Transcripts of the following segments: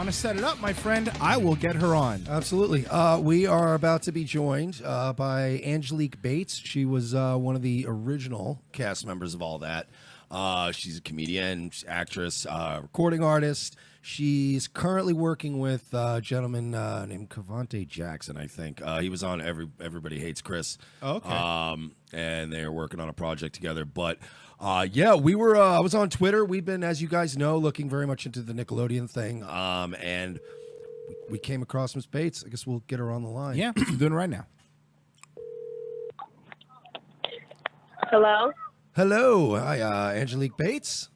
want to set it up, my friend, I will get her on. Absolutely. We are about to be joined by Angelique Bates. She was one of the original cast members of All That. She's a comedian, actress, recording artist. She's currently working with a gentleman named Cavante Jackson, I think. He was on Everybody Hates Chris. Oh, okay. And they are working on a project together. But yeah, we were. I was on Twitter. We've been, as you guys know, looking very much into the Nickelodeon thing. And we came across Miss Bates. I guess we'll get her on the line. Yeah, I'm doing it right now. Hello. Hello, hi, Angelique Bates.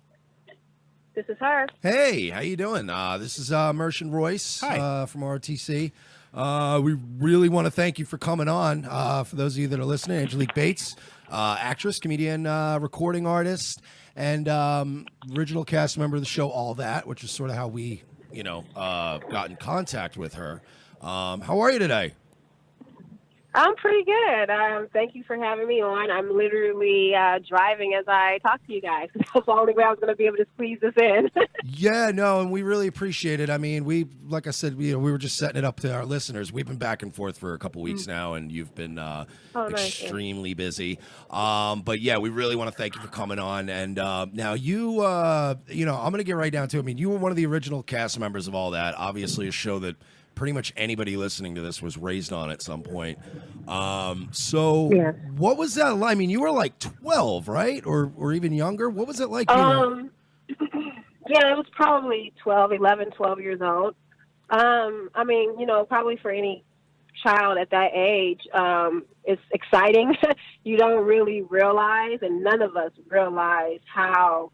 This is her. Hey, how you doing? This is Mershon Royce from ROTC. We really want to thank you for coming on. For those of you that are listening, Angelique Bates, actress, comedian, recording artist, and original cast member of the show All That, which is sort of how we, got in contact with her. How are you today? I'm pretty good. Thank you for having me on. I'm literally driving as I talk to you guys. That's the only way I was going to be able to squeeze this in. Yeah, no, and we really appreciate it. I mean, like I said, we were just setting it up to our listeners. We've been back and forth for a couple weeks now, and you've been extremely busy. But yeah, we really want to thank you for coming on. And now you, I'm going to get right down to it. I mean, you were one of the original cast members of All That. Obviously, a show that pretty much anybody listening to this was raised on at some point. So yeah. What was that like? I mean, you were like 12, right? Or even younger? What was it like? Yeah, it was probably 12 years old. I mean, probably for any child at that age, it's exciting. You don't really realize, and none of us realize how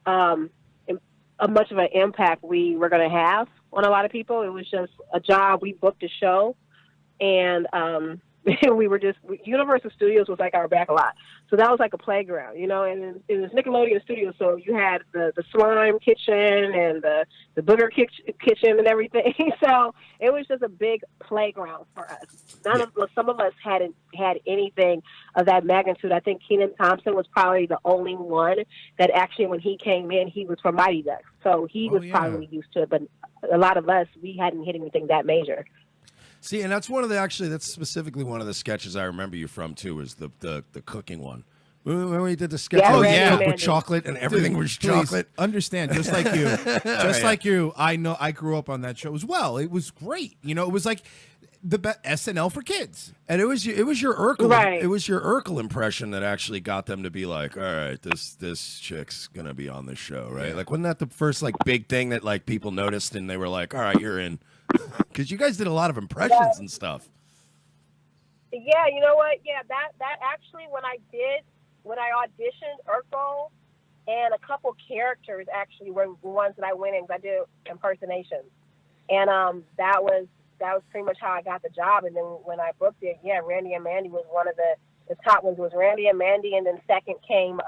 much of an impact we were going to have on a lot of people. It was just a job. We booked a show, and we were just, Universal Studios was like our back lot. So that was like a playground, and it was Nickelodeon Studios. So you had the slime kitchen and the booger kitchen and everything. So it was just a big playground for us. Some of us hadn't had anything of that magnitude. I think Kenan Thompson was probably the only one that actually, when he came in, he was from Mighty Ducks. So he was probably used to it, but a lot of us, we hadn't hit anything that major. See, and that's that's specifically one of the sketches I remember you from too, is the cooking one. When we did the sketch, with chocolate and everything was chocolate. Understand, just like you, like you. I know I grew up on that show as well. It was great. It was like the SNL for kids, and it was your Urkel. Right. It was your Urkel impression that actually got them to be like, all right, this chick's gonna be on the show, right? Yeah. Like, wasn't that the first like big thing that like people noticed and they were like, all right, you're in. Because you guys did a lot of impressions and stuff. Yeah, you know what? Yeah, that actually, when I auditioned Urkel, and a couple characters actually were the ones that I went in, because I did impersonations. And that was pretty much how I got the job. And then when I booked it, yeah, Randy and Mandy was one of the top ones. It was Randy and Mandy, and then second came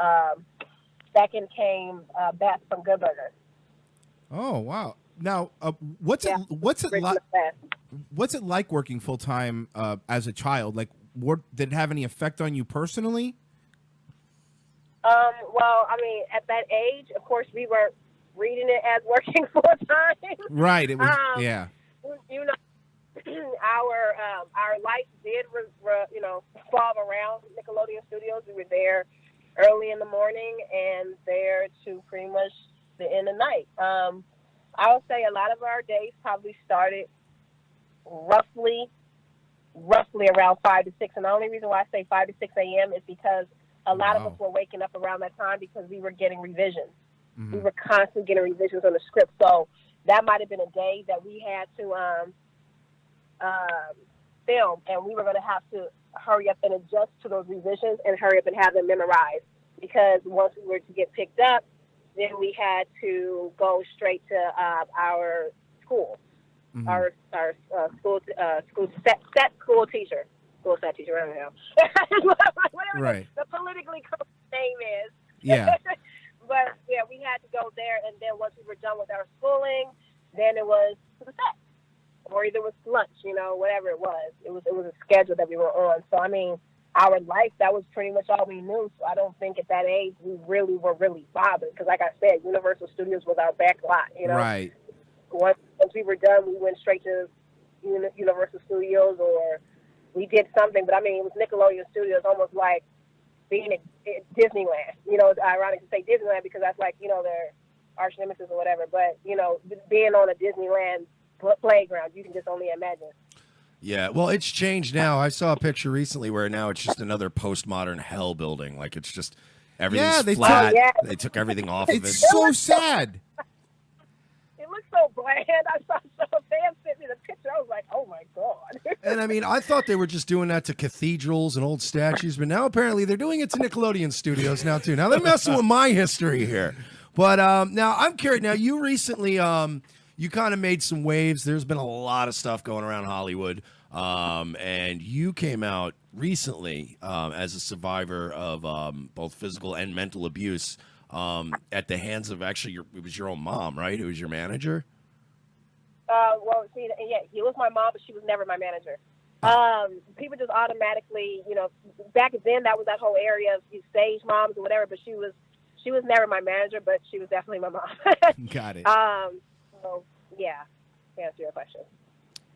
Beth from Good Burger. Oh, wow. Now, what's it like working full time as a child? Like, did it have any effect on you personally? Well, I mean, at that age, of course, we were reading it as working full time. Right. It was. Yeah. Our life did revolve around Nickelodeon Studios. We were there early in the morning and there to pretty much the end of the night. I would say a lot of our days probably started roughly around 5 to 6. And the only reason why I say 5 to 6 a.m. is because a lot of us were waking up around that time because we were getting revisions. Mm-hmm. We were constantly getting revisions on the script. So that might have been a day that we had to film, and we were going to have to hurry up and adjust to those revisions and hurry up and have them memorized. Because once we were to get picked up, then we had to go straight to our school, mm-hmm. our school teacher, I don't know, whatever right. the politically correct name is. Yeah. But yeah, we had to go there, and then once we were done with our schooling, then it was to the set, or either it was lunch, whatever it was. It was a schedule that we were on. So I mean, our life, that was pretty much all we knew. So I don't think at that age we really were bothered. Because like I said, Universal Studios was our back lot, Right. once we were done, we went straight to Universal Studios, or we did something. But I mean, it was Nickelodeon Studios, almost like being at Disneyland. You know, it's ironic to say Disneyland because that's like, you know, their arch nemesis or whatever. But, you know, being on a Disneyland playground, you can just only imagine. Yeah, well, it's changed now. I saw a picture recently where now it's just another postmodern hell building. Like, it's just everything's flat. They took everything off of it. It's so sad. It looks so bland. I saw some fans sent me the picture. I was like, oh, my God. And, I mean, I thought they were just doing that to cathedrals and old statues, but now apparently they're doing it to Nickelodeon Studios now, too. Now they're messing with my history here. But now I'm curious. Now, you recently you kind of made some waves. There's been a lot of stuff going around Hollywood. And you came out recently as a survivor of both physical and mental abuse at the hands of actually it was your own mom, right? It was your manager? Well, see, yeah, he was my mom, but she was never my manager. People just automatically, you know, back then that was that whole area of stage moms or whatever, but she was never my manager, but she was definitely my mom. Got it. So, yeah, to answer your question.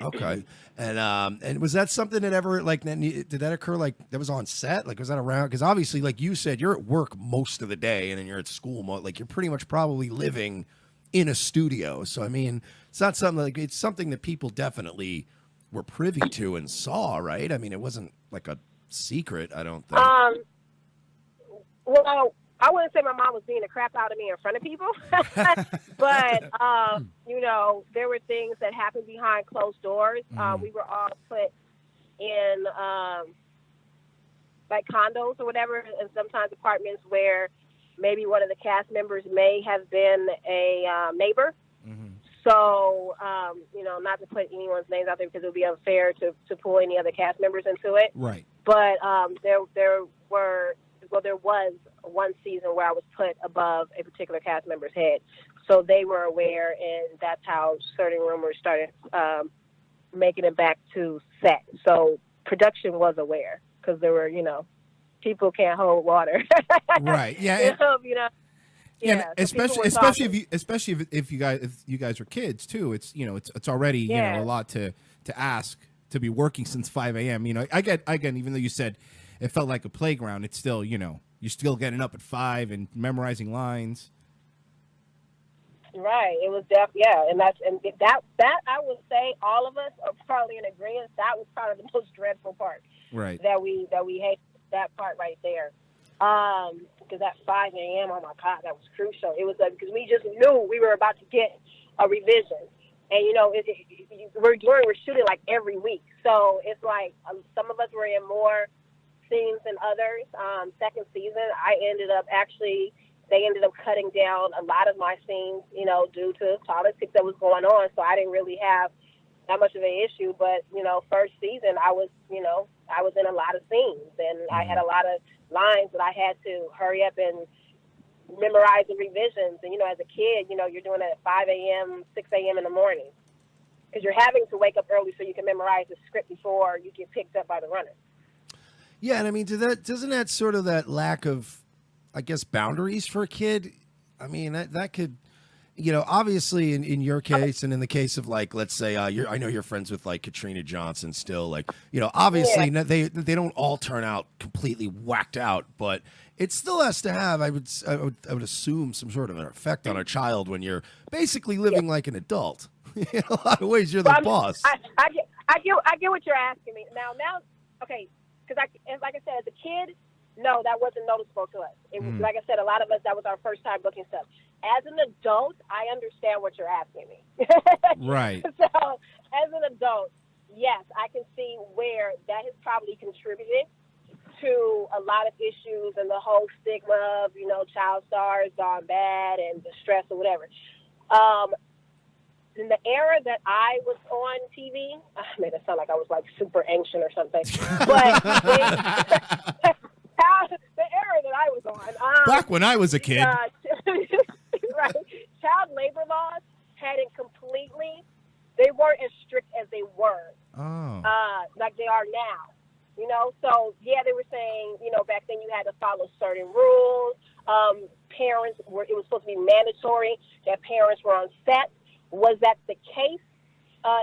Okay. And was that something that ever, like, did that occur, like, that was on set? Like, was that around? Because obviously, like you said, you're at work most of the day, and then you're at school. Like, you're pretty much probably living in a studio. So, I mean, it's not something, like, it's something that people definitely were privy to and saw, right? I mean, it wasn't, like, a secret, I don't think. Well, I wouldn't say my mom was beating the crap out of me in front of people, but, you know, there were things that happened behind closed doors. We were all put in, like, condos or whatever, and sometimes apartments where maybe one of the cast members may have been a neighbor. Mm-hmm. So, you know, not to put anyone's names out there because it would be unfair to pull any other cast members into it. Right. But there was one season where I was put above a particular cast member's head. So they were aware, and that's how certain rumors started making it back to set. So production was aware because there were, you know, people can't hold water. Right. Yeah. You know. Yeah, so especially if you guys are kids too. It's, you know, it's already you know, a lot to ask to be working since 5 a.m. You know, again, even though you said it felt like a playground, it's still, you know, you're still getting up at 5 and memorizing lines. Right. It was and that I would say all of us are probably in agreement. That was probably the most dreadful part. Right. That we hate that part right there. Because at 5 a.m., oh my God, that was crucial. It was because we just knew we were about to get a revision, and you know, we're shooting like every week, so it's like some of us were in more scenes than others. Second season, they ended up cutting down a lot of my scenes, you know, due to politics that was going on. So I didn't really have that much of an issue. But you know, first season, I was in a lot of scenes, and I had a lot of lines that I had to hurry up and memorize the revisions. And, you know, as a kid, you know, you're doing it at 5 a.m., 6 a.m. in the morning because you're having to wake up early so you can memorize the script before you get picked up by the runner. Yeah, and I mean, doesn't that sort of that lack of, I guess, boundaries for a kid? I mean, that could, you know, obviously in your case and in the case of, like, let's say I know you're friends with, like, Katrina Johnson still, like, you know, obviously they don't all turn out completely whacked out, but it still has to have, I would assume, some sort of an effect on a child when you're basically living like an adult. In a lot of ways, you're the boss. I get what you're asking me now. Okay, because like I said, as a kid, no, that wasn't noticeable to us. It was, like I said, a lot of us, that was our first time booking stuff. As an adult, I understand what you're asking me. Right. So, as an adult, yes, I can see where that has probably contributed to a lot of issues and the whole stigma of, you know, child stars gone bad and the stress or whatever. In the era that I was on TV, I made it sound like I was like super ancient or something, but the era that I was on, back when I was a kid, right? Child labor laws hadn't completely. They weren't as strict as they were, like they are now. You know, so yeah, they were saying, you know, back then you had to follow certain rules. It was supposed to be mandatory that parents were on set Was that the case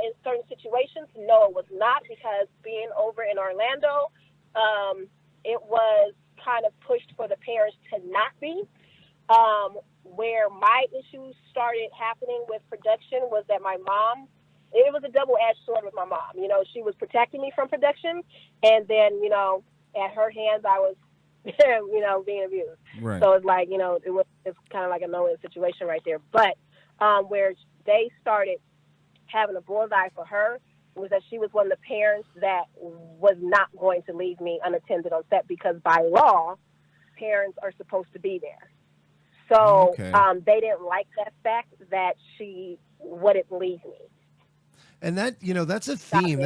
in certain situations? No, it was not, because being over in Orlando, it was kind of pushed for the parents to not be. Where my issues started happening with production was that my mom, it was a double-edged sword with my mom. You know, she was protecting me from production, and then, you know, at her hands, I was, you know, being abused. Right. So it's like, you know, it's kind of like a no-win situation right there. But where they started having a bullseye for her was that she was one of the parents that was not going to leave me unattended on set, because by law, parents are supposed to be there. So okay. They didn't like that fact that she wouldn't leave me. And that, you know, that's a theme.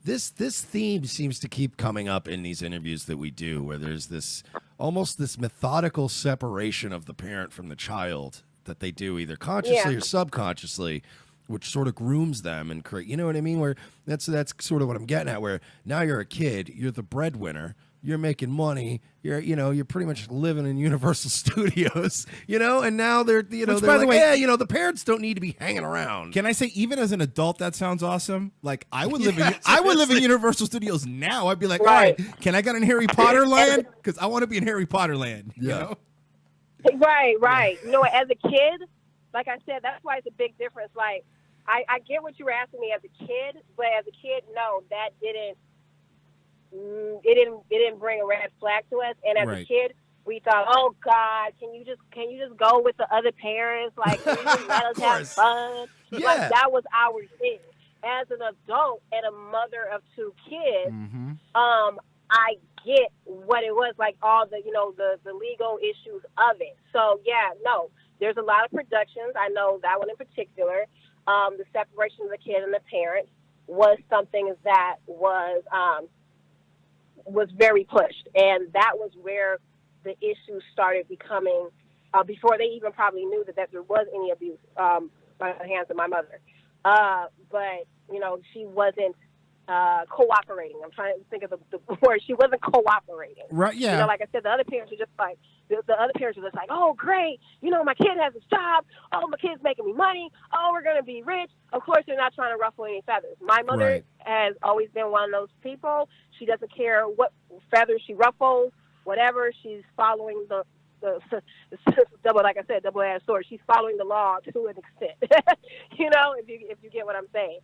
This theme seems to keep coming up in these interviews that we do, where there's this almost this methodical separation of the parent from the child that they do either consciously or subconsciously, which sort of grooms them and create, you know what I mean? Where that's sort of what I'm getting at, where now you're a kid, you're the breadwinner, you're making money, you're pretty much living in Universal Studios, you know, and now they're, you know, Which, they're by the like, way, yeah, you know, the parents don't need to be hanging around. Can I say, even as an adult, that sounds awesome? Like, I would live in Universal Studios now. I'd be like, all right, can I get in Harry Potter land? Because I want to be in Harry Potter land. You know? Right. You know, as a kid, like I said, that's why it's a big difference. Like, I get what you were asking me as a kid, but as a kid, no, that didn't. It didn't bring a red flag to us. And as a kid, we thought, oh God, can you just go with the other parents? Like, can you just let us have fun? Yeah. Like, that was our thing. As an adult and a mother of two kids, I get what it was, like all the, you know, the legal issues of it. So yeah, no, there's a lot of productions. I know that one in particular. The separation of the kid and the parent was something that was very pushed, and that was where the issues started becoming, before they even probably knew that there was any abuse by the hands of my mother. But, you know, she wasn't cooperating. I'm trying to think of the word. She wasn't cooperating. Right, yeah. You know, like I said, the other parents are just like, the other parents are just like, oh, great, you know, my kid has a job. Oh, my kid's making me money. Oh, we're going to be rich. Of course, they're not trying to ruffle any feathers. My mother has always been one of those people. She doesn't care what feathers she ruffles, whatever. She's following the double-edged sword. She's following the law to an extent. You know, if you get what I'm saying.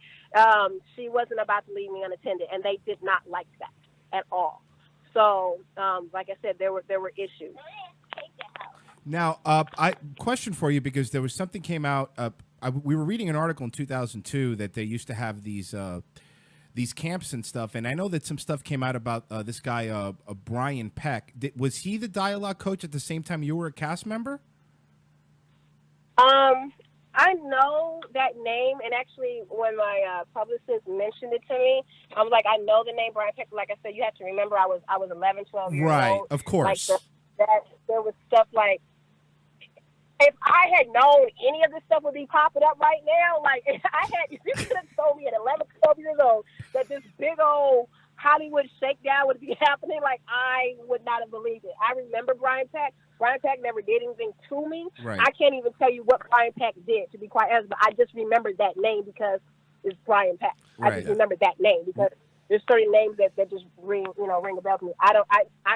She wasn't about to leave me unattended, and they did not like that at all. So, like I said, there were issues. Now, question for you, because there was something came out. We were reading an article in 2002 that they used to have these camps and stuff, and I know that some stuff came out about this guy, Brian Peck. Was he the dialogue coach at the same time you were a cast member? I know that name, and actually, when my publicist mentioned it to me, I was like, I know the name Brian Peck. Like I said, you have to remember, I was 11, 12 years old. Right, of course. Like there was stuff like, if I had known any of this stuff would be popping up right now, like, if you could have told me at 11, 12 years old that this big old Hollywood shakedown would be happening, like, I would not have believed it. I remember Brian Peck. Brian Peck never did anything to me. Right. I can't even tell you what Brian Peck did, to be quite honest, but I just remembered that name because it's Brian Peck. Right. I just remembered that name because there's certain names that just ring a bell to me. I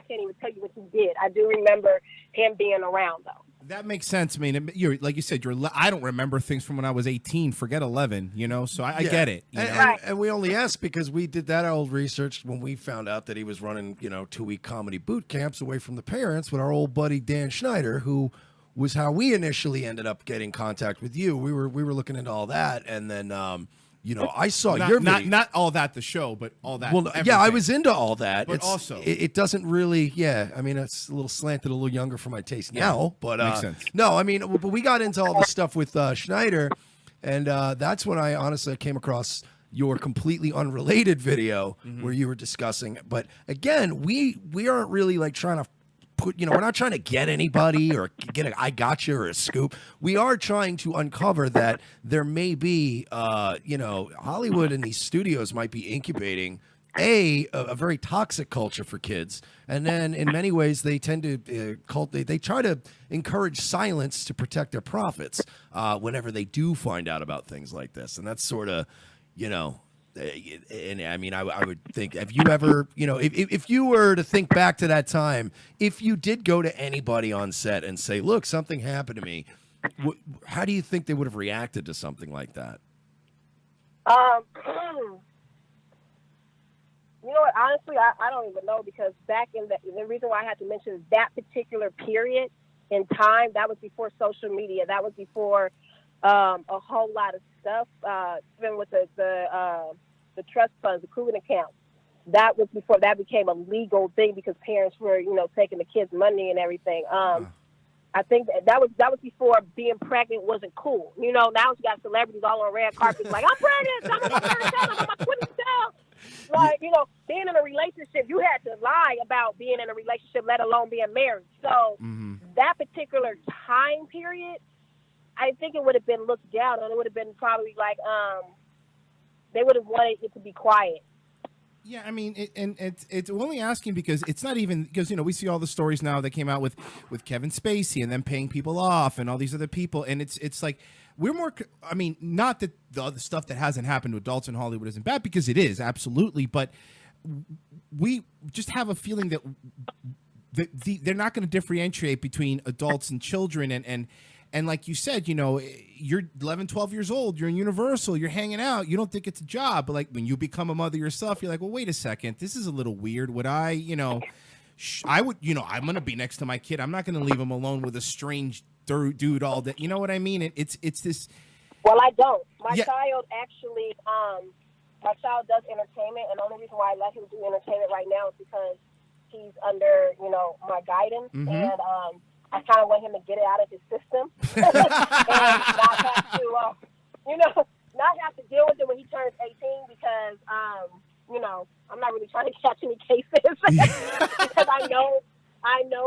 can't even tell you what he did. I do remember him being around, though. That makes sense. I mean, you're like you said, I don't remember things from when I was 18. Forget 11. You know, so I get it. You know? And we only asked because we did that old research when we found out that he was running, 2-week comedy boot camps away from the parents with our old buddy Dan Schneider, who was how we initially ended up getting contact with you. We were looking into all that, and then I saw your video. Not all that the show, but all that. Well, yeah, I was into all that. But also, it doesn't really. Yeah, I mean, it's a little slanted, a little younger for my taste now. But makes sense. No, I mean, but we got into all the stuff with Schneider, and that's when I honestly came across your completely unrelated video where you were discussing. But again, we aren't really like trying to we're not trying to get anybody or get a I gotcha or a scoop. We are trying to uncover that there may be, Hollywood and these studios might be incubating a very toxic culture for kids, and then in many ways they tend to they try to encourage silence to protect their profits whenever they do find out about things like this, and that's sort of, and I mean, I would think, have you ever, if you were to think back to that time, if you did go to anybody on set and say, look, something happened to me, how do you think they would have reacted to something like that? You know what? Honestly, I don't even know, because back in the reason why I had to mention that particular period in time, that was before social media. That was before a whole lot of stuff, even with the trust funds, the Coogan accounts. That was before that became a legal thing, because parents were, taking the kids' money and everything. I think that was before being pregnant wasn't cool. Now you got celebrities all on red carpets like, I'm pregnant, I'm on my 20th. Like, being in a relationship, you had to lie about being in a relationship, let alone being married. So that particular time period, I think it would have been looked down on. It would have been probably like, they would have wanted it to be quiet. Yeah, I mean, it's only asking because it's not even, because, we see all the stories now that came out with Kevin Spacey and them paying people off and all these other people. And it's like, we're more, I mean, not that the other stuff that hasn't happened to adults in Hollywood isn't bad, because it is, absolutely. But we just have a feeling that they're not going to differentiate between adults and children. And like you said, you're 11, 12 years old, you're in Universal, you're hanging out, you don't think it's a job. But like when you become a mother yourself, you're like, well, wait a second, this is a little weird. Would I, I would, I'm going to be next to my kid. I'm not going to leave him alone with a strange dude all day. You know what I mean? It's this. Well, I don't. My child actually, my child does entertainment, and the only reason why I let him do entertainment right now is because he's under, my guidance, and I kind of want him to get it out of his system and not have to, not have to deal with it when he turns 18, because, I'm not really trying to catch any cases because I know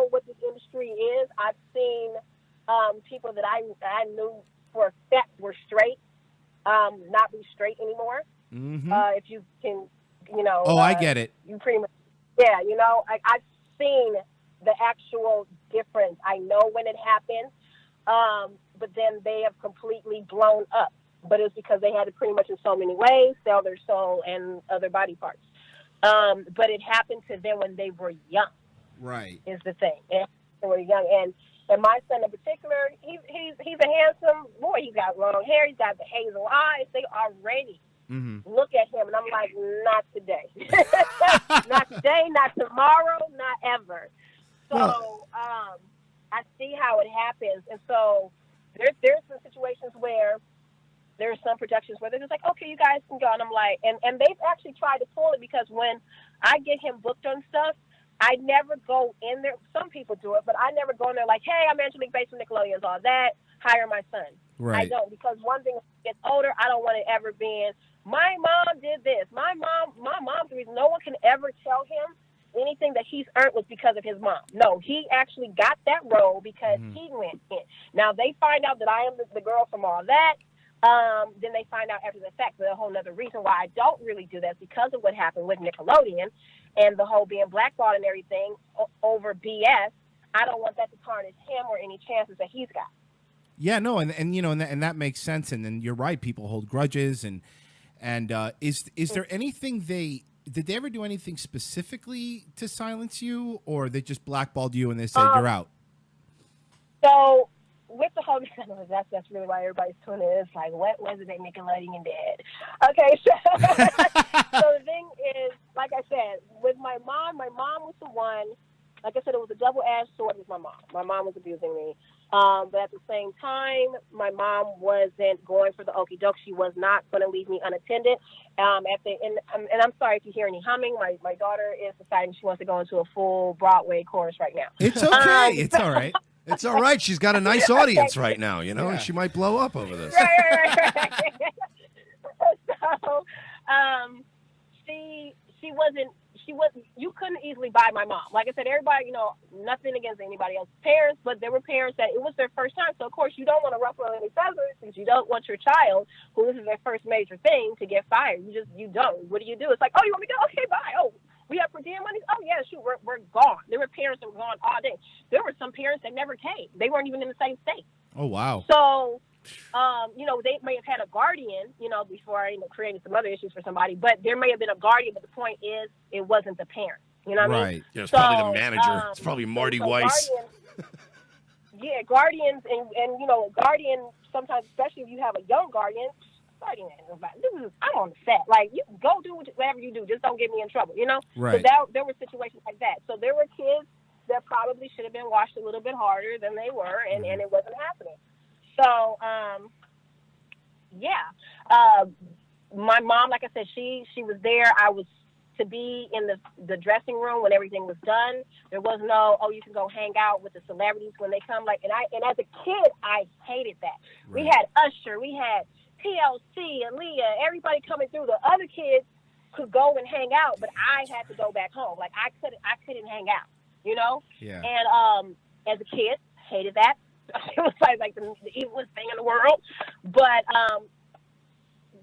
what this industry is. I've seen people that I knew for a fact were straight, not be straight anymore. If you can, I get it. You pretty much, yeah, I've seen the actual difference. I know when it happened, but then they have completely blown up. But it's because they had to pretty much in so many ways sell their soul and other body parts. But it happened to them when they were young. Right. Is the thing. And they were young. And my son in particular, he's a handsome boy. He's got long hair. He's got the hazel eyes. They already look at him, and I'm like, not today. Not today, not tomorrow, not ever. So I see how it happens. And so there's some situations where there's some productions where they're just like, okay, you guys can go. And I'm like, and they've actually tried to pull it, because when I get him booked on stuff, I never go in there. Some people do it, but I never go in there like, hey, I'm Angelique based on Nickelodeon's all that. Hire my son. Right. I don't, because one thing, as he gets older, I don't want it ever being, my mom did this. My mom's the reason. No one can ever tell him anything that he's earned was because of his mom. No, he actually got that role because he went in. Now, they find out that I am the girl from all that. Then they find out after the fact. But a whole other reason why I don't really do that is because of what happened with Nickelodeon and the whole being blackballed and everything over BS. I don't want that to tarnish him or any chances that he's got. Yeah, no, and that makes sense. And then you're right. People hold grudges, and is there anything did they ever do anything specifically to silence you, or they just blackballed you and they said you're out? So with the whole, that's really why everybody's tuning in. It's like, what was it that Nickelodeon did? Okay, so the thing is, like I said, with my mom was the one. Like I said, it was a double-edged sword with my mom. My mom was abusing me. But at the same time, my mom wasn't going for the okie doke. She was not going to leave me unattended. And I'm sorry if you hear any humming. My daughter is deciding she wants to go into a full Broadway chorus right now. It's okay. It's all right. It's all right. She's got a nice audience right now, and she might blow up over this. Right. So, she wasn't, you couldn't easily buy my mom. Like I said, everybody, nothing against anybody else's parents, but there were parents that it was their first time. So, of course, you don't want to ruffle any feathers because you don't want your child, who this is their first major thing, to get fired. You don't. What do? It's like, oh, you want me to go? Okay, bye. parents that never came. They weren't even in the same state. Oh, wow. So, you know, they may have had a guardian, you know, before, you know, creating some other issues for somebody, but there may have been a guardian, but the point is it wasn't the parent. You know what I mean? Yeah, it's probably the manager. It's probably Marty Weiss. Guardians and, you know, guardian, sometimes, especially if you have a young guardian, I'm on the set. Like, you can go do whatever you do. Just don't get me in trouble, you know? Right. So there were situations like that. So there were kids that probably should have been washed a little bit harder than they were, and it wasn't happening. So, my mom, like I said, she was there. I was to be in the dressing room when everything was done. There was no, you can go hang out with the celebrities when they come. Like, and as a kid, I hated that. Right. We had Usher, we had TLC, Aaliyah, everybody coming through. The other kids could go and hang out, but I had to go back home. Like, I couldn't hang out, you know? Yeah. And as a kid, hated that. It was like the evilest thing in the world. But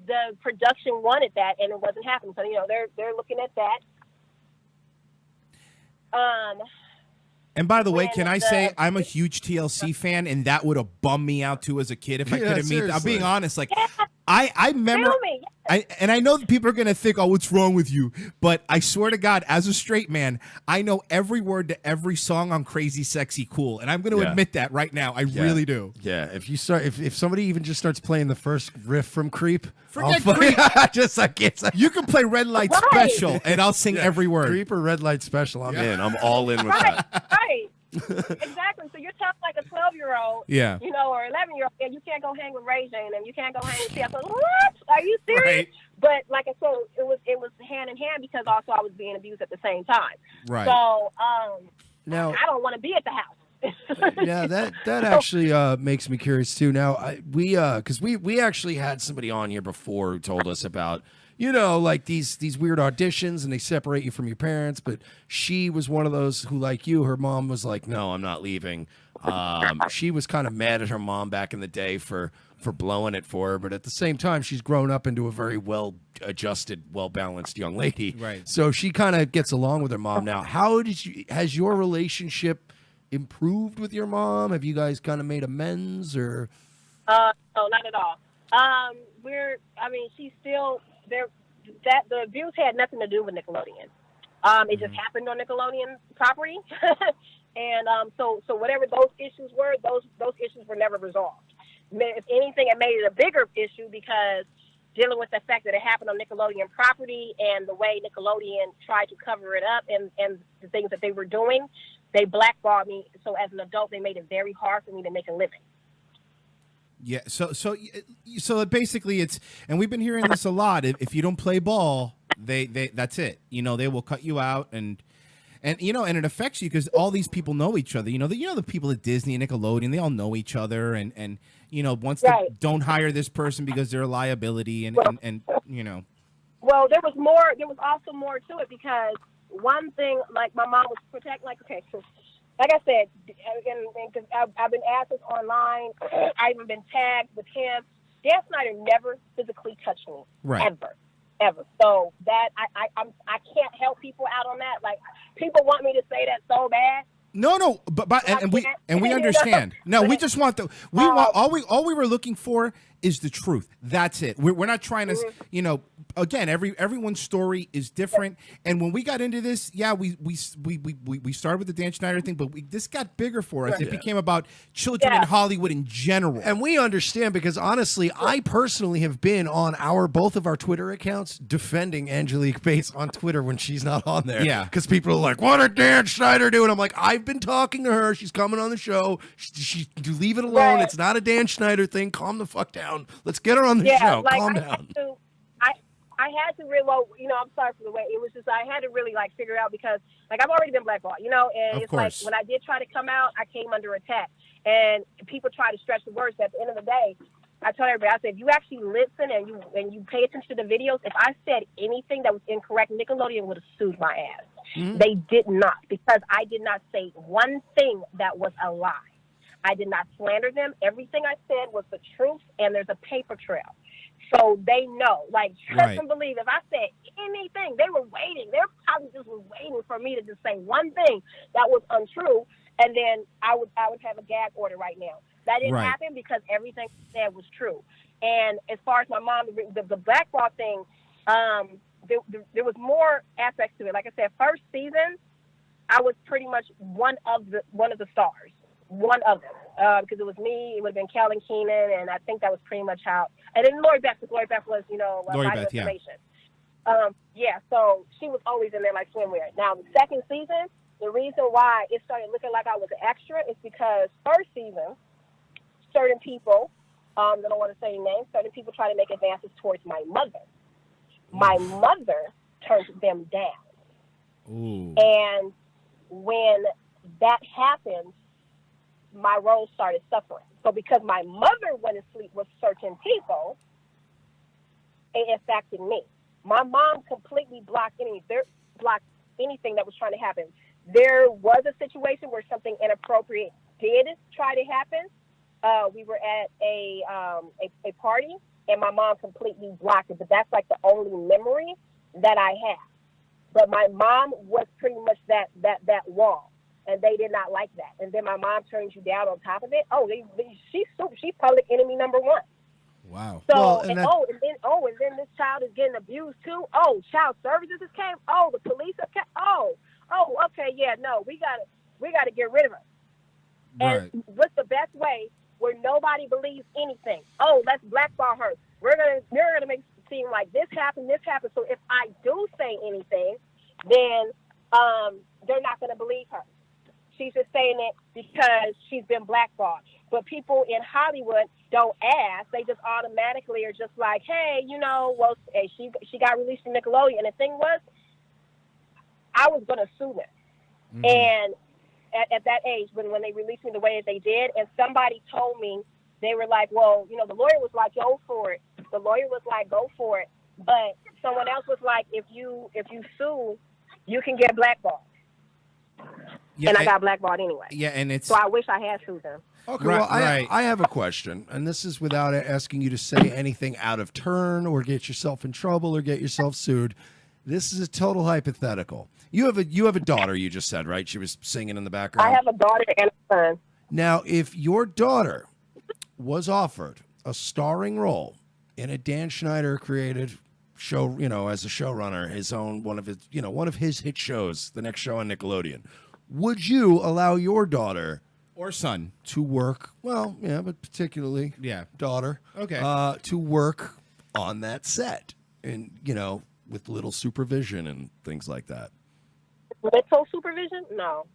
the production wanted that, and it wasn't happening. So, you know, they're looking at that. And by the way, can I say I'm a huge TLC fan, and that would have bummed me out too as a kid if I could have met them. I'm being honest. Like, I remember, and I know that people are going to think, oh, what's wrong with you? But I swear to God, as a straight man, I know every word to every song on Crazy, Sexy, Cool. And I'm going to admit that right now. I really do. Yeah. If somebody even just starts playing the first riff from Creep, forget Creep. You can play Red Light Special, and I'll sing every word. Creep or Red Light Special, I'm in. I'm all in with that. Right. Exactly. So you're telling like a 12-year-old, you know, or 11-year-old, and you can't go hang with Ray Jane, and you can't go hang with TLC. What? Are you serious? Right. But like I said, it was hand in hand because also I was being abused at the same time. Right. So now I don't want to be at the house. Yeah, that actually makes me curious too. Now because we actually had somebody on here before who told us about, you know, like these weird auditions and they separate you from your parents. But she was one of those who, like you, her mom was like, no, I'm not leaving. She was kind of mad at her mom back in the day for blowing it for her. But at the same time, she's grown up into a very well-adjusted, well-balanced young lady. Right. So she kind of gets along with her mom now. Has your relationship improved with your mom? Have you guys kind of made amends or? No, not at all. She's still there. That the abuse had nothing to do with Nickelodeon. It just happened on Nickelodeon property, and so whatever those issues were, those issues were never resolved. If anything, it made it a bigger issue because dealing with the fact that it happened on Nickelodeon property and the way Nickelodeon tried to cover it up and the things that they were doing, they blackballed me. So as an adult, they made it very hard for me to make a living. Yeah, so basically it's, and we've been hearing this a lot. If you don't play ball, they that's it. You know, they will cut you out, and you know, and it affects you because all these people know each other. You know, the people at Disney and Nickelodeon, they all know each other, and you know, once they don't hire this person because they're a liability, and you know. Well, there was also more to it because one thing, like my mom was protecting, like, okay, so like I said, and I've been asked this online. I've even been tagged with him. Dan Snyder never physically touched me, ever. So that I can't help people out on that. Like, people want me to say that so bad. No, but we understand. No, we just want all we were looking for is the truth. That's it. We're not trying to, you know. Again, everyone's story is different, and when we got into this, we started with the Dan Schneider thing, but this got bigger for us. It became about children in Hollywood in general, and we understand because honestly, I personally have been on both of our Twitter accounts defending Angelique Bates on Twitter when she's not on there. Yeah, because people are like, "What did Dan Schneider do?" And I'm like, "I've been talking to her. She's coming on the show. She leave it alone. Right. It's not a Dan Schneider thing. Calm the fuck down. Let's get her on the show. Like, calm down." I had to really, you know, I'm sorry for the way it was just, I had to really like figure it out because like I've already been blackballed, you know, and it's like when I did try to come out, I came under attack and people try to stretch the words. At the end of the day, I told everybody, I said, if you actually listen and you pay attention to the videos, if I said anything that was incorrect, Nickelodeon would have sued my ass. Mm-hmm. They did not, because I did not say one thing that was a lie. I did not slander them. Everything I said was the truth, and there's a paper trail. So they know, like, trust and believe. If I said anything, they were waiting. They probably just was waiting for me to just say one thing that was untrue. and then I would have a gag order right now. That didn't happen because everything she said was true. And as far as my mom, the blackball thing, there was more aspects to it. Like I said, first season, I was pretty much one of the stars, one of them, because it was me. It would have been Kellen Keenan, and I think that was pretty much how. And then Lori Beth, because Lori Beth was, Lori Beth, information. So she was always in there like swimwear. Now the second season, the reason why it started looking like I was an extra is because first season, certain people, I don't want to say names, certain people try to make advances towards my mother. My mother turned them down. Ooh. And when that happened, my role started suffering. So because my mother went to sleep with certain people, it affected me. My mom completely blocked anything that was trying to happen. There was a situation where something inappropriate did try to happen. We were at a party, and my mom completely blocked it. But that's like the only memory that I have. But my mom was pretty much that wall, and they did not like that. And then my mom turns you down on top of it. Oh, she's public enemy number one. Wow. So and then this child is getting abused too. Oh, child services came. Oh, the police have came. Oh, okay, yeah, no, we gotta get rid of her. Right. And what's the best way where nobody believes anything? Oh, let's blackball her. We're gonna make it seem like this happened. So if I do say anything, then they're not gonna believe her. She's just saying it because she's been blackballed. But people in Hollywood don't ask. They just automatically are just like, hey, she got released from Nickelodeon. And the thing was, I was going to sue them. Mm-hmm. And at that age, when they released me the way that they did, and somebody told me, they were like, well, the lawyer was like, go for it. The lawyer was like, go for it. But someone else was like, if you sue, you can get blackballed. Yeah, and I got blackballed anyway. Yeah, and so I wish I had sued them. Okay, well, I have a question, and this is without asking you to say anything out of turn or get yourself in trouble or get yourself sued. This is a total hypothetical. You have a daughter, you just said, right? She was singing in the background. I have a daughter and a son. Now, if your daughter was offered a starring role in a Dan Schneider created show, as a showrunner, one of his hit shows, the next show on Nickelodeon, would you allow your daughter or son to work? Well, yeah, but particularly daughter. Okay. To work on that set, and with little supervision and things like that. Little supervision? No.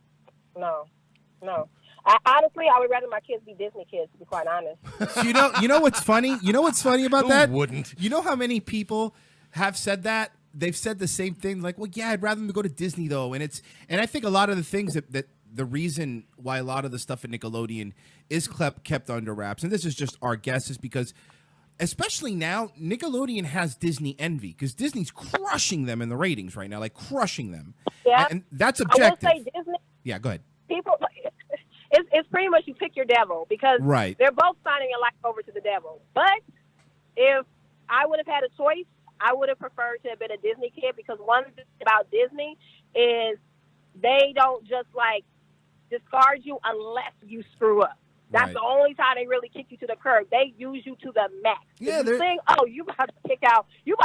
Honestly, I would rather my kids be Disney kids, to be quite honest. You know what's funny? You know what's funny about that? Who wouldn't? You know how many people have said that? They've said the same thing, like, well, yeah, I'd rather them go to Disney, though. And I think a lot of the things that the reason why a lot of the stuff at Nickelodeon is kept under wraps, and this is just our guess, is because, especially now, Nickelodeon has Disney envy, because Disney's crushing them in the ratings right now, like crushing them. Yeah. And that's objective. I will say Disney. Yeah, go ahead. People, it's pretty much you pick your devil, because they're both signing your life over to the devil. But if I would have had a choice, I would have preferred to have been a Disney kid, because one thing about Disney is they don't just discard you unless you screw up. That's the only time they really kick you to the curb. They use you to the max. Yeah, if you sing, you about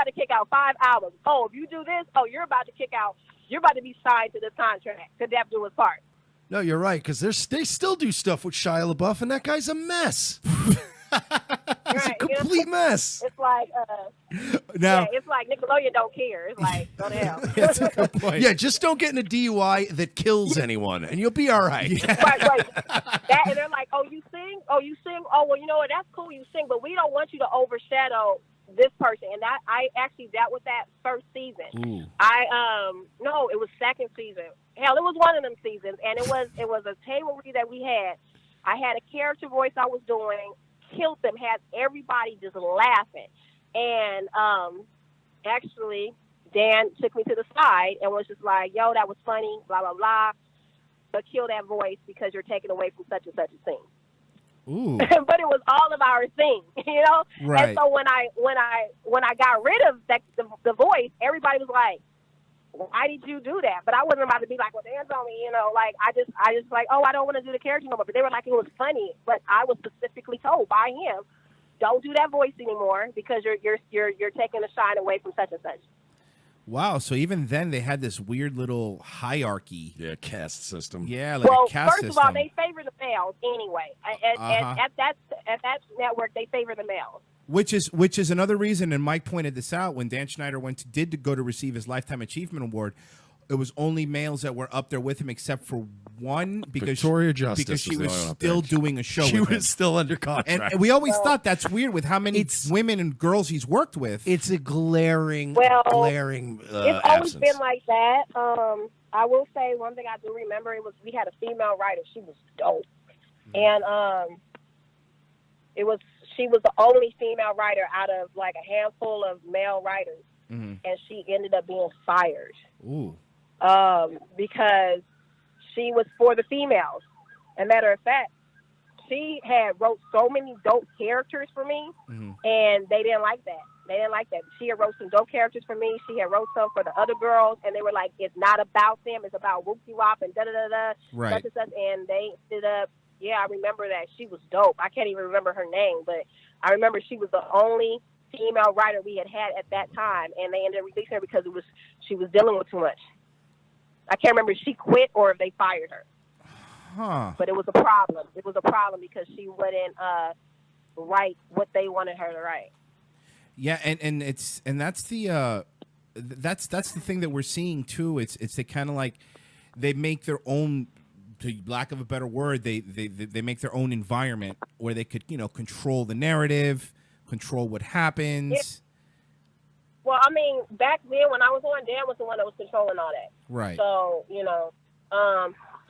to kick out 5 albums. Oh, if you do this, you're about to be signed to this contract to Death Do Us Part. No, you're right, because they still do stuff with Shia LaBeouf, and that guy's a mess. It's a complete mess. It's like, it's like Nickelodeon don't care. It's like, go to hell. That's a good point. Yeah, just don't get in a DUI that kills anyone, and you'll be all right. Yeah. Right. And they're like, oh, you sing? Oh, well, you know what? That's cool, you sing, but we don't want you to overshadow this person. And I actually dealt with that first season. Ooh. No, it was second season. Hell, it was one of them seasons, and it was a table read that we had. I had a character voice I was doing. Killed them, had everybody just laughing. And actually, Dan took me to the side and was just like, yo, that was funny, blah, blah, blah. But kill that voice because you're taken away from such and such a scene. Ooh. But it was all of our thing, Right. And so when I got rid of the voice, everybody was like, why did you do that? But I wasn't about to be like, well, dance on me, you know, like I just like, oh, I don't want to do the character no more. But they were like, it was funny. But I was specifically told by him, don't do that voice anymore because you're taking the shine away from such and such. Wow. So even then they had this weird little hierarchy. Yeah, caste system. Yeah, like a caste system. First of all, they favor the males anyway. At that network, they favor the males. Which is another reason, and Mike pointed this out when Dan Schneider did to go to receive his Lifetime Achievement Award. It was only males that were up there with him, except for one because Victoria Justice because she was was still doing a show. She with was him. still under contract, and we always thought that's weird with how many women and girls he's worked with. It's a glaring, it's absence. always been like that. I will say one thing I do remember, it was we had a female writer. She was dope, and she was the only female writer out of like a handful of male writers, and she ended up being fired. Ooh. Because she was for the females. As a matter of fact, she wrote so many dope characters for me, and they didn't like that. They didn't like that. She had wrote some dope characters for me. She had wrote some for the other girls, and they were like, it's not about them. It's about whoop-de-wop and da-da-da-da, right. such and such. And they ended up, I remember that. She was dope. I can't even remember her name, but I remember she was the only female writer we had at that time, and they ended up releasing her because she was dealing with too much. I can't remember if she quit or if they fired her. Huh. But it was a problem. It was a problem because she wouldn't write what they wanted her to write. Yeah, and that's the thing that we're seeing too. It's they kind of like they make their own, to lack of a better word, they make their own environment where they could control the narrative, control what happens. Well, I mean, back then when I was on, Dan was the one that was controlling all that. Right. So,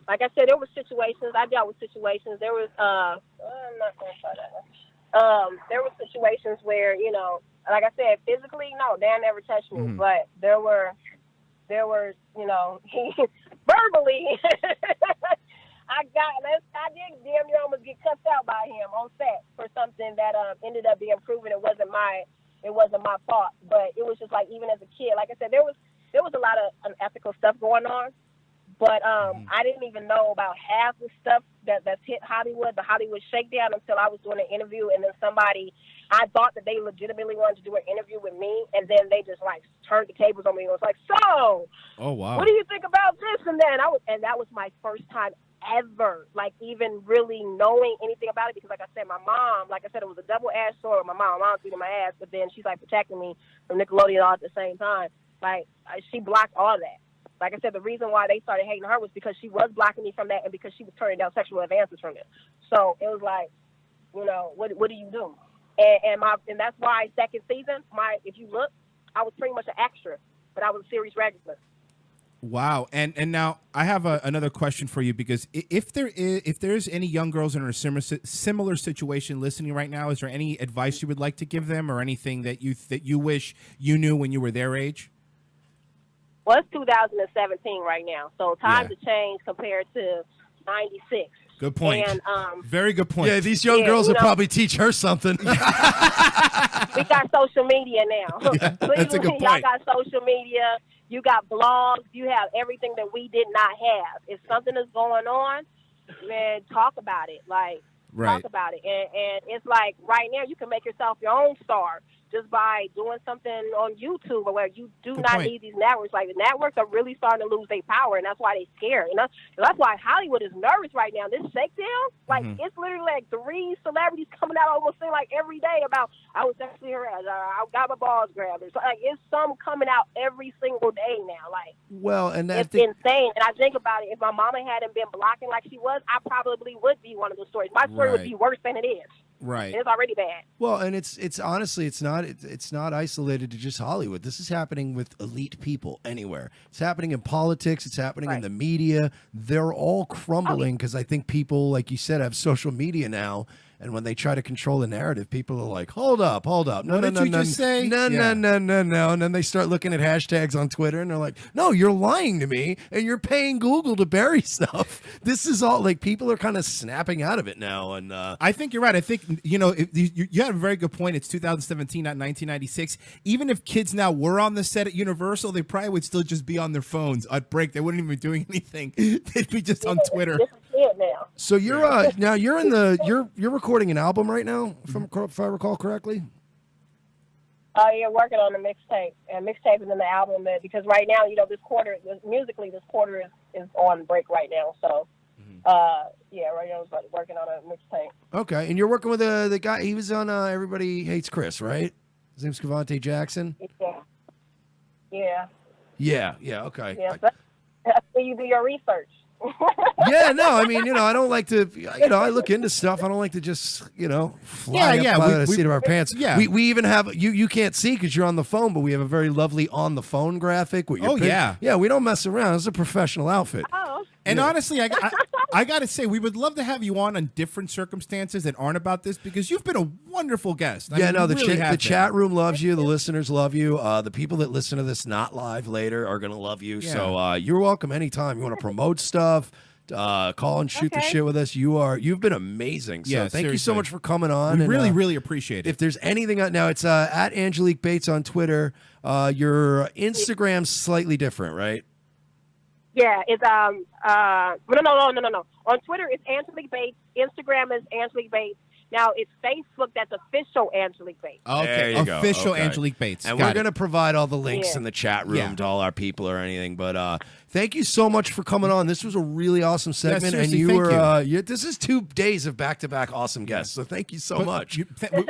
like I said, there were situations. I dealt with situations. There was, I'm not going to try that. There were situations where, like I said, physically, no, Dan never touched me. But there were, he verbally, I did damn near almost get cussed out by him on set for something that ended up being proven it wasn't my fault. But it was just like, even as a kid, like I said, there was a lot of unethical stuff going on. But I didn't even know about half the stuff that's hit Hollywood, the Hollywood shakedown, until I was doing an interview, and then I thought that they legitimately wanted to do an interview with me, and then they just like turned the tables on me and was like, "So, oh wow, what do you think about this?" And then that was my first time ever, like, even really knowing anything about it, because like I said, my mom, like I said, it was a double-edged sword with my mom. My mom's beating my ass, but then she's like protecting me from Nickelodeon all at the same time. Like, she blocked all that. Like I said, the reason why they started hating her was because she was blocking me from that, and because she was turning down sexual advances from it. So it was like, what do you do? And that's why second season, if you look, I was pretty much an extra, but I was a series regular. Wow. And now I have another question for you, because if there's any young girls in a similar situation listening right now, is there any advice you would like to give them, or anything that you wish you knew when you were their age? Well, it's 2017 right now, so times have changed compared to 96. Good point. And, very good point. Yeah, these young girls will probably teach her something. We got social media now. Yeah, that's a good point. Y'all got social media. You got blogs. You have everything that we did not have. If something is going on, man, talk about it. Like, talk about it. And it's like right now you can make yourself your own star just by doing something on YouTube, or where you do not need these networks. Like, the networks are really starting to lose their power, and that's why they're scared. And that's why Hollywood is nervous right now. This shakedown, like, it's literally like 3 celebrities coming out almost like every day about, I was sexually harassed, I got my balls grabbed. So, like, it's some coming out every single day now. Like, it's insane. And I think about it, if my mama hadn't been blocking like she was, I probably would be one of those stories. My story would be worse than it is. Right. It's already bad. Well, and it's honestly, it's not isolated to just Hollywood. This is happening with elite people anywhere. It's happening in politics. It's happening in the media. They're all crumbling because I think people, like you said, have social media now, And when they try to control the narrative, people are like, hold up. No, what did you just say? No. And then they start looking at hashtags on Twitter and they're like, no, you're lying to me and you're paying Google to bury stuff. This is all like people are kind of snapping out of it now. And I think you're right. I think, you had a very good point. It's 2017, not 1996. Even if kids now were on the set at Universal, they probably would still just be on their phones at break. They wouldn't even be doing anything. They'd be just on Twitter. Now. So you're now you're recording an album right now, if I recall correctly. You're working on a mixtape and mixtaping in the album because right now, this quarter musically is on break right now. So right now I'm working on a mixtape. Okay, and you're working with the guy. He was on Everybody Hates Chris, right? His name's Cavante Jackson. Yeah. Okay. Yeah. That's where you do your research. Yeah, no, I mean, I don't like to, I look into stuff. I don't like to just, fly up by the seat of our pants. Yeah. We even have, you can't see because you're on the phone, but we have a very lovely on the phone graphic. With your Yeah, we don't mess around. It's a professional outfit. Oh. And honestly, I got to say, we would love to have you on different circumstances that aren't about this because you've been a wonderful guest. The chat room loves you. The listeners love you. The people that listen to this not live later are going to love you. Yeah. So you're welcome anytime. You want to promote stuff, call and shoot the shit with us. You've been amazing. So thank you so much for coming on. We really appreciate it. If there's anything now, it's at Angelique Bates on Twitter. Your Instagram's slightly different, right? Yeah, it's no. On Twitter, it's Angelique Bates. Instagram is Angelique Bates. Now it's Facebook that's official Angelique Bates. Okay, official Angelique Bates. And we're going to provide all the links in the chat room to all our people or anything. But thank you so much for coming on. This was a really awesome segment, and you were. This is 2 days of back-to-back awesome guests. So thank you so much.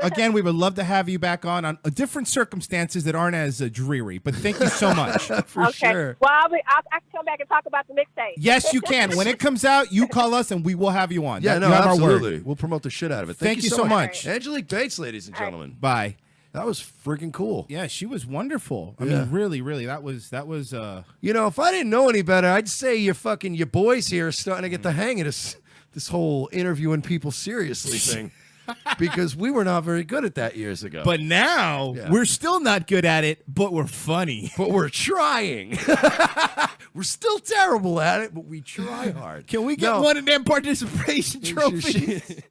Again, we would love to have you back on different circumstances that aren't as dreary. But thank you so much. For sure. Well, I can come back and talk about the mixtape. Yes, you can. When it comes out, you call us and we will have you on. Yeah, no, absolutely. We'll promote the shit out of it. Thank you so much. Angelique Bates, ladies and gentlemen. Bye. That was freaking cool. Yeah, she was wonderful. I mean, really, that was. If I didn't know any better, I'd say your boys here are starting to get the hang of this whole interviewing people seriously thing. Because we were not very good at that years ago. But now we're still not good at it, but we're funny. But we're trying. We're still terrible at it, but we try hard. Can we get one of them participation trophies?